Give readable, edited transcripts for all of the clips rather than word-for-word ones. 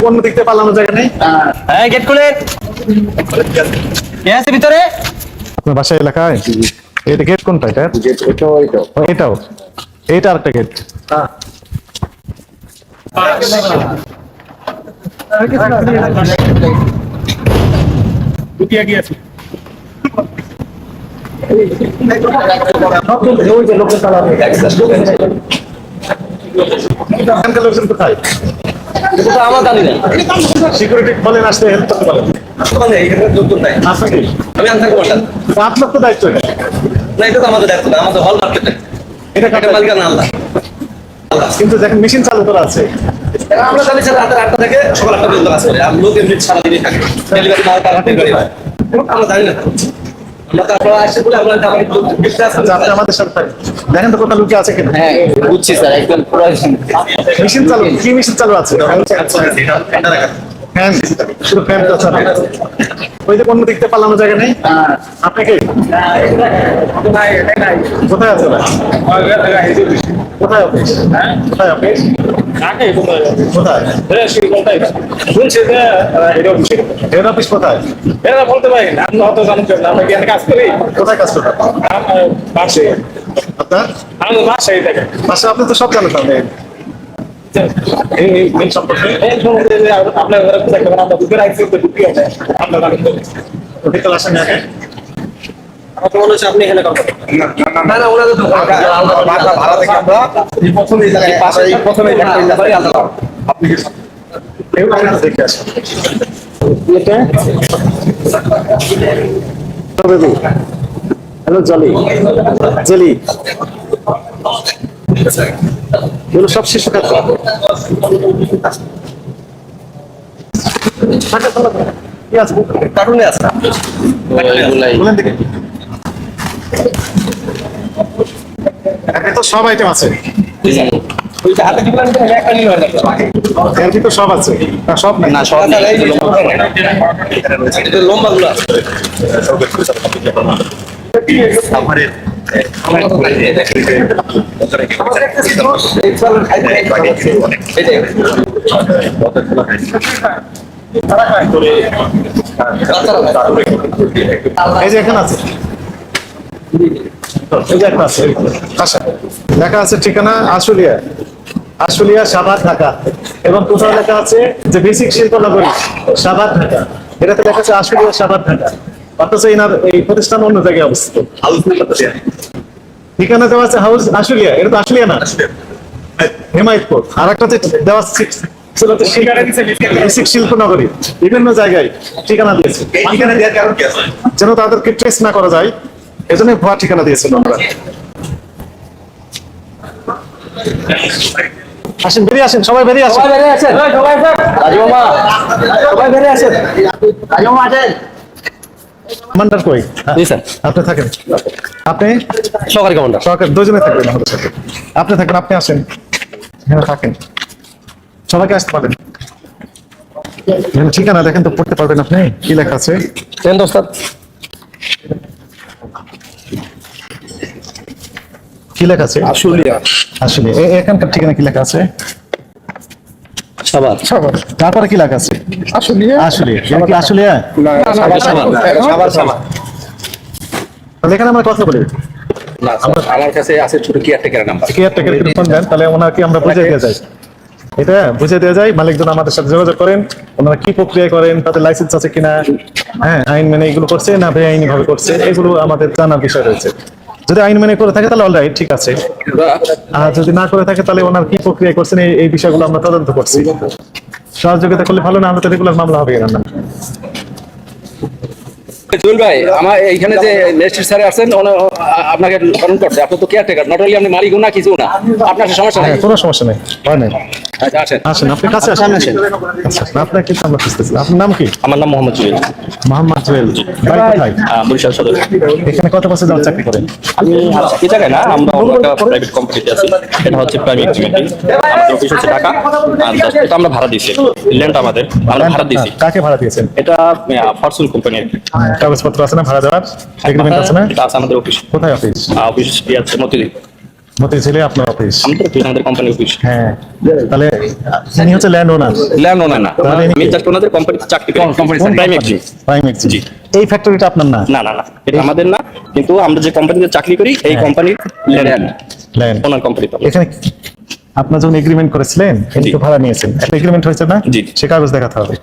অন্য দিকতে পালানোর জায়গা নেই। হ্যাঁ, গেট খুলে। কে আছে ভিতরে? আপনার বাসার এলাকায় এটা গেট কোনটা? এটা এটাও এইটা আরেকটা গেট। এখানকার লোকজন কোথায়? আমার জানি না। সিকিউরিটি বলেন আসতে হেল্প করতে পারেন। আপনার কি? আমি আনসার কমান্ডার। আপনার তো দায়িত্ব এটা। না, এটা তো আমাদের দায়িত্ব না, আমাদের হল মার্কেট। এটা এটা মালিকানা আল্লাহ। কিন্তু দেখেন মেশিন চালু করা আছে। আমরা জানি স্যার রাতের 8টা থেকে সকাল 8টা পর্যন্ত কাজ করে। আর লোক এমনি সারাদিনই থাকে। ডেলিভারি মাল তার হাতে গাড়ি হয়। আমরা জানি না। আমরা তারপর আসছে বলে আমরা বিশ্বাস আচ্ছা, আপনি আমাদের সাথে থাকেন। দেখেন তো কোথাও লুকিয়ে আছে কিনা। হ্যাঁ, বুঝছি স্যার, একদম পুরো মেশিন চালু, কি মেশিন চালু আছে? ফ্যান, শুধু ফ্যান তো চালু। ওই যে অন্য দিকতে পালানোর জায়গা নেই। আপনি কি কোথায় আছে? কোথায় অফিস? কোথায় অফিস? কোথায় হেড অফিস কোথায়? বলতে পারি না, আপনি হয়তো জানেন না, আমরা এখানে কাজ করি। কোথায় কাজ করবেন? আমার বাসায়, আপনার আমাদের বাসায় থাকে। বাসা আপনি তো সব জানেন তাহলে এই মেন সম্পর্কে। এই সম্বন্ধে যে আপনার ঘরে কোথায় খাবেন, আমরা দুপুরে আইসি তো ঢুকি হবে, আমরা জানেন তো। বিকেল আসেন আগে। আমার তো মনে হচ্ছে আপনি এখানে কথা বলেন। না না, ওনাদের তো ভাড়া থেকে আমরা প্রথমেই আপনি কি এগুলো আমরা দেখে আসি। হ্যালো জলি জেলি, এগুলো সব শিশু খাদ্য। কি আছে কার্টুনে আছে। বলেন দেখি। এখানে তো সব আইটেম আছে। ওইটা হাতে দিবেন, একটা নিয়ে হয় না। এর ভিতর সব আছে না? সব নাই না, সব নেই। এটা লম্বাগুলো আছে। এই যে এখানে আছে, এই যে একটা আছে। আচ্ছা, লেখা আছে ঠিকানা আশুলিয়া, আশুলিয়া সাভার ঢাকা, এবং কোথাও লেখা আছে যে বেসিক শিল্পনগরী সাভার ঢাকা। এটাতে লেখা আছে আশুলিয়া সাভার ঢাকা, অথচ এনার এই প্রতিষ্ঠান অন্য জায়গায় অবস্থিত। ঠিকানা দেওয়া আছে হাউস আশুলিয়া, এটা তো আশুলিয়া না, হেমায়তপুর। আর একটা দেওয়া বেসিক শিল্পনগরী, বিভিন্ন জায়গায় ঠিকানা দিয়েছে। যেন তাদেরকে ট্রেস না করা যায়, এজন্য ভুয়া ঠিকানা দিয়েছিল আমরা। আসেন, বেরিয়ে আসেন, সবাই বেরিয়ে আসেন। কমান্ডার কই? আপনি থাকেন, আপনি সহকারী কমান্ডার। সরকার দুজনে থাকবেন আমাদের সাথে। আপনি থাকবেন, আপনি আসেন, এখানে থাকেন, সবাইকে আসতে পারেন। ঠিকানা দেখেন তো, পড়তে পারবেন আপনি? কি লেখা আছে? কি লেখা আছে? আশুলিয়া আসলে এখানকার ঠিকানা কি লেখা আছে? সাভার। তারপরে কি লেখা আছে? আশুলিয়া। আশুলিয়া, এটা কি আশুলিয়া? তাহলে এখানে আমরা কথা বলি। আমার কাছে আছে ছোট কেয়ারটেকার নাম্বার। কেয়ারটেকার কি ফোন দেন, তাহলে ওনাকে আমরা বুঝে দিয়ে যাই। এটা বুঝে দেওয়া যায়, মালিকজন আমাদের সাথে যোগাযোগ করেন, ওনারা কি প্রক্রিয়া করেন, তাদের লাইসেন্স আছে কিনা, হ্যাঁ আইন মেনে এগুলো করছে না বেআইনি ভাবে করছে, এগুলো আমাদের জানার বিষয় রয়েছে। যদি আইন মেনে করে থাকে তাহলে অলরাইট, ঠিক আছে। আর যদি না করে থাকে তাহলে ওনার কি প্রক্রিয়া করছেন এই বিষয়গুলো আমরা তদন্ত করছি। সহযোগিতা করলে ভালো, না আমরা তো রেগুলার মামলা হবে না। জুয়েল ভাই, আমার এইখানে যে ম্যাজিস্ট্রেট স্যার আছেন, আপনাকে ফোন করতে। আপনি তো কেয়ারটেকার, নট অনলি আপনি মালিকও না, কিছু না। আপনার সমস্যা নাই? কোনো সমস্যা নেই, ভয় নেই। আচ্ছা, আসেন আসেন, আপনি কাছে আসেন। আচ্ছা, আপনার কি আমরা খুঁজতেছিলাম। আপনার নাম কি? আমার নাম মোহাম্মদ জুয়েল। মোহাম্মদ জুয়েল, বাড়ি কোথায়? বরিশাল সদর। এখানে কত বছর যাওয়ার চাকরি করেন? আমি এই জায়গায় না, আমরা একটা প্রাইভেট কোম্পানিতে আছি। এটা হচ্ছে প্রাইম এক্সিকিউটিভ। আমাদের অফিস হচ্ছে ঢাকা। এটা আমরা ভাড়া দিয়েছি, ল্যান্ড আমাদের, আমরা ভাড়া দিয়েছি। কাকে ভাড়া দিয়েছেন? এটা ফরচুন কোম্পানি। কাগজপত্র আছে না ভাড়া দেওয়ার? এগ্রিমেন্ট আছে না? এটা আছে আমাদের অফিস। কোথায় অফিস? অফিস আছে মতিঝিল। মতিঝিলে আপনার অফিস? আমাদের কোম্পানি অফিস। হ্যাঁ, তাহলে ইনি হচ্ছে ল্যান্ড ওনার? ল্যান্ড ওনার না, তাহলে আমি জাস্ট ওনাদের কোম্পানিতে চাকরি করি। Prime Exim. জি। এই ফ্যাক্টরিটা আপনার না? না না না, এটা আমাদের না, কিন্তু আমরা যে কোম্পানিতে চাকরি করি এই কোম্পানির ল্যান্ড ওনার কোম্পানিতে। এখানে আপনার যখন এগ্রিমেন্ট করেছিলেন কিন্তু ভাড়া নিয়েছেন, একটা এগ্রিমেন্ট হয়েছে না? জি। সে কাগজ দেখাতে হবে।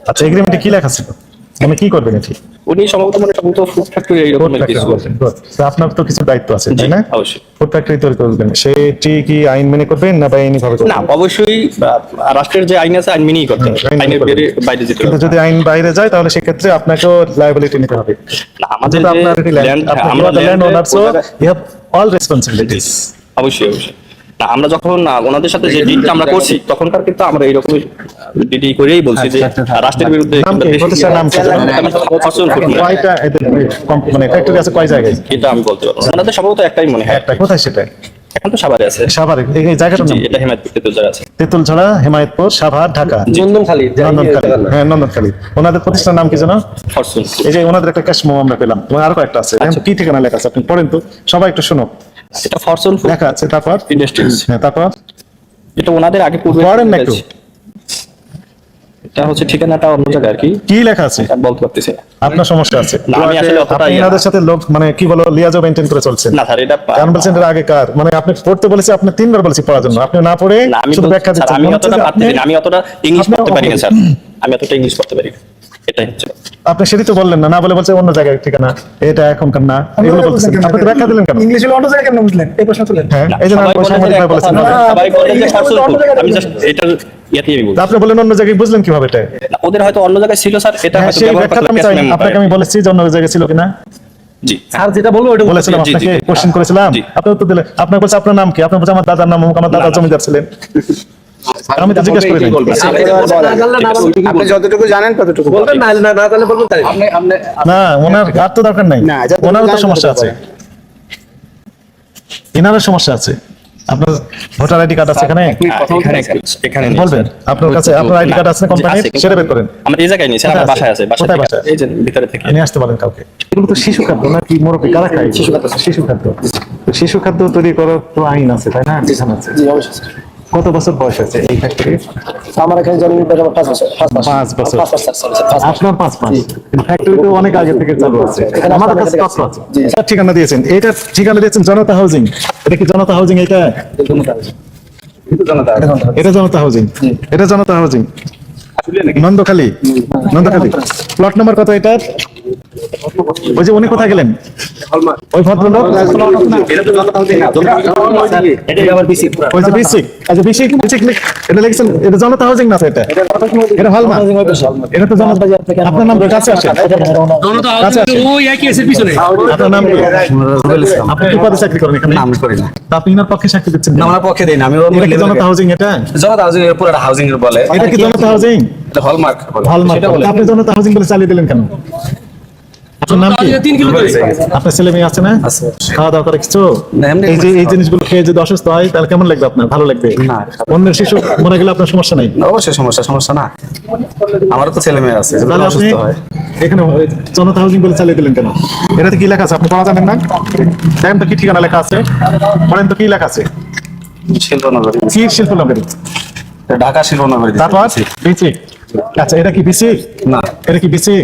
আচ্ছা, এগ্রিমেন্টে কি লেখা ছিল? মানে কি করবেন এটি? উনি সম্ভবত সম্ভবত ফুড ফ্যাক্টরি এইরকমের কিছু। তো আপনার তো কিছু দায়িত্ব আছে, জি, তাই না? অবশ্যই। ফুড ফ্যাক্টরি তৈরি করবেন, সেটি কি আইন মেনে করবেন না বেআইনি ভাবে করবেন? না, অবশ্যই রাষ্ট্রের যে আইন আছে আইন মেনেই করতে হবে, আইন মেনে আইনের করবেন। বাইরে যেতে কিন্তু হবে যদি আইন বাইরে যায় তাহলে সেক্ষেত্রে আপনাকেও লায়াবিলিটি নিতে হবে। না। আমাদের যেহেতু আপনার এটি যে land, ল্যান্ড, আপনি আমরা land land owner, so you have all responsibilities. অবশ্যই অবশ্যই। না, আমরা যখন ওনাদের সাথে যে ডিলটা আমরা করছি তখনকার কিন্তু আমরা এইরকম ডিডি করেই বলছি যে রাষ্ট্রের বিরুদ্ধে নাম কি? প্রতিষ্ঠানের নাম কি? ফসল ফুড মিল। কয়টা মানে ফ্যাক্টরি আছে কয় জায়গায়? এটা আমি বলতে পারবো না। ওনাদের সম্ভবত একটাই মনে হয়। একটা। কোথায় সেটা? এখন তো সাভারে আছে। সাভারে। এই জায়গাটার জি, নাম? এটা হেমায়তপুর তেতুলঝাড় আছে। তেঁতুলঝাড়া, হেমায়তপুর, সাভার, ঢাকা। নন্দনখালি নন্দনখালী। হ্যাঁ, নন্দনখালী। ওনাদের প্রতিষ্ঠানের নাম কি জানো? ফরচুন। এই যে ওনাদের একটা ক্যাশ মেমো আমরা পেলাম, এবং আরো কয়েকটা আছে। কি ঠিকানা লেখা আছে? আপনি পড়েন তো, সবাই একটু শোনো। এটা ফরচুন ফুড লেখা আছে, তারপর? ইন্ডাস্ট্রিজ। হ্যাঁ, তারপর? এটা ওনাদের আগে পূর্বে পড়েন না একটু। এটা হচ্ছে ঠিকানাটা অন্য জায়গায় আর কি, কি লেখা আছে? আমি বলতে পারতেছি না। আপনার সমস্যা আছে। না, আমি আসলে অতটা আপনি এনাদের সাথে লোক মানে কি বলো লিয়াজো মেইনটেইন করে চলছেন। না স্যার, এটা কারণ বলছেন এর আগেকার, মানে আপনি পড়তে বলেছি, আপনি 3 বার বলেছি পড়ার জন্য, আপনি না পড়ে না, আমি শুধু বলছি, ব্যাখ্যা স্যার, দিচ্ছেন। আমি মনে হচ্ছে অতটা যে পারতেছি না, আমি অতটা ইংলিশ আপনি পড়তে পারি না স্যার, আমি অতটা ইংলিশ পড়তে পারি না। এটাই হচ্ছে। আপনি সেটাই তো বললেন না, না বলে বলছে অন্য জায়গায় ঠিকানা, এটা এখনকার না, এগুলো বলতেছেন। আপনি তো ব্যাখ্যা দিলেন কেন? ইংলিশ হলো অন্য জায়গায় কেমন বুঝলেন? এই প্রশ্ন তুলেন। হ্যাঁ, না, এই জন্য সবাই আমি বলে যে সাংবাদিক এক ভাই কথা বলেছেন। না, সবাই বলে যে ইংলিশ ফরচুন অন্য ফুড। জায়গায় আমি বলতে জাস্ট এটার ইয়াতেই আমি বলছি। আপনি বলেন অন্য জায়গায়, বুঝলেন কিভাবে এটা? না, ওদের হয়তো অন্য জায়গায় ছিল স্যার, এটা হ্যাঁ, হয়তো সেই ব্যবহার ব্যাখ্যাটা আমি করতে চাই। ক্যাশ মেমো আপনাকে আমি বলেছি যে অন্য জায়গায় ছিল কিনা, জি। স্যার যেটা বলবো ওটা বলেছিলাম জি, জি, আপনাকে, জি। কোশ্চেন করেছিলাম, জি। আপনি উত্তর দিলেন। আপনার বলছে আপনার নাম কি? আপনি বলছে আমার দাদার নাম অমুক, আমার দাদা জমিদার ছিলেন। আমি তো জিজ্ঞেস করি নাই। আপনি যতটুকু জানেন ততটুকু বলবেন, না না না তাহলে বলবেন তাই। না, ওনার আর তো দরকার নাই, না, যতটুকু ওনারও তো জানেন সমস্যা আছে, এনারও সমস্যা আছে। আপনার ভোটার আইডি কার্ড আছে এখানে? এখানে বলবেন আপনার কাছে, আপনার আইডি কার্ড আছে না কোম্পানির? সেটা বের করেন। আমার এই জায়গায় নেই স্যার, আমার বাসায় আছে। কোথায় বাসায়? এই যে ভিতরে থেকে। নিয়ে আসতে বলেন কাউকে। এগুলো তো শিশু খাদ্য নাকি মুরব্বী কারা খায়? শিশু খাদ্য। শিশু খাদ্য তৈরি করার তো আইন আছে, তাই না? বিধান আছে। জি অবশ্যই। কত বছর বয়স আছে এই ফ্যাক্টরির? আমার এখানে জন্ম 5 বছর। 5 বছর। 5 বছর sorry, 5 বছর। আপনার 5 মাস। ফ্যাক্টরি তো অনেক আগে থেকে চালু আছে, আমাদের কাছে তথ্য আছে। জি। স্যার ঠিকানা দিয়েছেন, এটা ঠিকানা দিয়েছেন জনতা হাউজিং। এটা কি জনতা হাউজিং? এটা এটা জনতা হাউজিং, এটা জনতা হাউজিং। নন্দখালী, নন্দখালী। প্লট নাম্বার কত এটার? ওই যে উনি কোথায় গেলেন? ওই ভদ্রলোক? ওই যে বিসিক, আচ্ছা বিসিক, বিসিক এটা লিখছেন, এটা জনতা হাউজিং না তো? এটা এটা হলমার্ক, এটা তো জনতা। আপনার নাম কাছে আসে, কাছে আসে। আপনার নাম কি? আপনি কি পদে চাকরি করেন এখানে? আমি করি না। তা আপনি ইনার পক্ষে সাক্ষী দিচ্ছেন কেন? আমার পক্ষে দেই না, আমি এটা কি জনতা হাউজিং? এটা জনতা হাউজিং এর পুরো হাউজিং এর বলে। এটা কি জনতা হাউজিং? এটা হলমার্ক বলে। হলমার্ক। আপনি জনতা হাউজিং বলে চালিয়ে দিলেন কেন? আপনার নাম কি? আপনার ছেলে মেয়ে আছে না? খাওয়া দাওয়া করে কিছু? না, এমনি এই যে এই জিনিসগুলো খেয়ে যদি অসুস্থ হয় তাহলে কেমন লাগবে আপনার? ভালো লাগবে? না। অন্যের শিশু মনে গেলে আপনার সমস্যা নাই? অবশ্যই সমস্যা না। আমারও তো ছেলে মেয়ে আছে, যদি তাহলে আপনি অসুস্থ হয়। এখানে জনতা হাউজিং বলে চালিয়ে দিলেন কেন? এটাতে কি লেখা আছে আপনি পড়া জানেন না? দেখেন তো কি ঠিকানা লেখা আছে, পড়েন তো কি লেখা আছে। শিল্পনগরী, কি শিল্পনগরী? ঢাকা শিল্পনগরী। তারপর বিসি। আচ্ছা, এটা কি বিসি? না। এটা কি বিসি?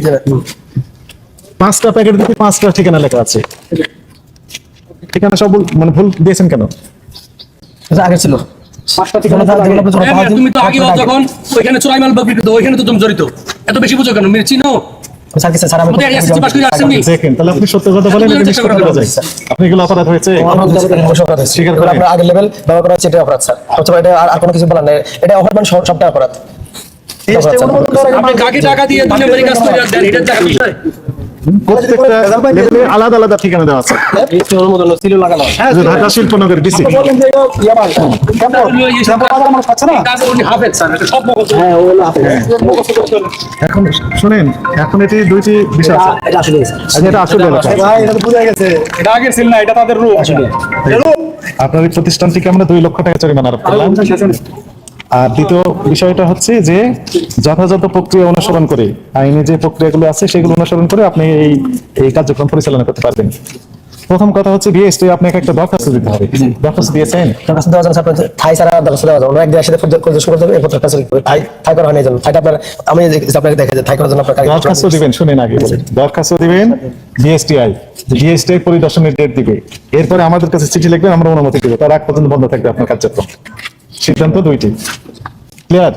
5টা প্যাকেট দিতে 5টা ঠিকানা লেখা আছে। ঠিকানা সব মানে ভুল দিয়েছেন কেন? আগে ছিল 5টা ঠিকানা তুমি তো আগে যখন ওইখানে চোরাই মাল বিক্রি করতো, ওইখানে তো তুমি জড়িত, এত বেশি বুঝো কেন? চিনো আমাদের এসএসসি পাস করে আসেননি? দেখেন, তাহলে আপনি সত্য কথা বলেন, এটা মিথ্যা কথা বলা যায়। আপনি এগুলো অপরাধ হয়েছে স্বীকার করেন। আমরা আগের লেভেল ব্যবহার করা হচ্ছে, এটা অপরাধ স্যার। অথবা এটা আর কোনো কিছু বলার নেই, এটা অপরাধ মানে সবটা অপরাধ। আপনি কাকে টাকা দিয়ে 2 নম্বরের কাজ করে দেন, এটার টাকা বিষয়। প্রত্যেকটা লেভেলে আলাদা আলাদা ঠিকানা দেওয়া আছে। যে ঢাকা শিল্পনগর বিসি। কাজ উনি হাফেজ স্যার, এটা সব মগজ। এখন শুনেন, এখন এটি দুইটি বিষয় আছে। আচ্ছা, এটা আসলে লেখা। এটা আগের ছিল না, এটা তাদের রূপ আসলে। আপনার এই প্রতিষ্ঠানটিকে আমরা 2 লক্ষ টাকা জরিমানা আরোপ করলাম। আর দ্বিতীয় বিষয়টা হচ্ছে যে যথাযথ প্রক্রিয়া অনুসরণ করে, আইনে যে প্রক্রিয়াগুলো আছে সেগুলো অনুসরণ করে আপনি এই কার্যক্রম পরিচালনা করতে পারবেন। প্রথম কথা হচ্ছে বিএসটি আপনাকে একটা দরখাস্ত দিতে হবে। দরখাস্ত দিয়েছেন? দরখাস্ত দেওয়া যাবে স্যার, আপনার থাই ছাড়া দরখাস্ত দেওয়া যাবে না। একদিন একসাথে শুরু করতে হবে, এরপর দরখাস্ত লিখতে হবে। থাই করা হয়নি এই জন্য। থাইটা আপনার আমি আপনাকে দেখে যে থাই করার জন্য আপনার দরখাস্ত দিবেন, শুনেন আগে বলি। দরখাস্ত দিবেন বিএসটিআই, বিএসটিআই পরিদর্শনের ডেট দিবে, এরপরে আমাদের কাছে চিঠি লিখবেন, আমরা অনুমতি দেবো, তার আগ পর্যন্ত বন্ধ থাকবে আপনার কার্যক্রম। সিদ্ধান্ত দুইটি, ক্লিয়ার?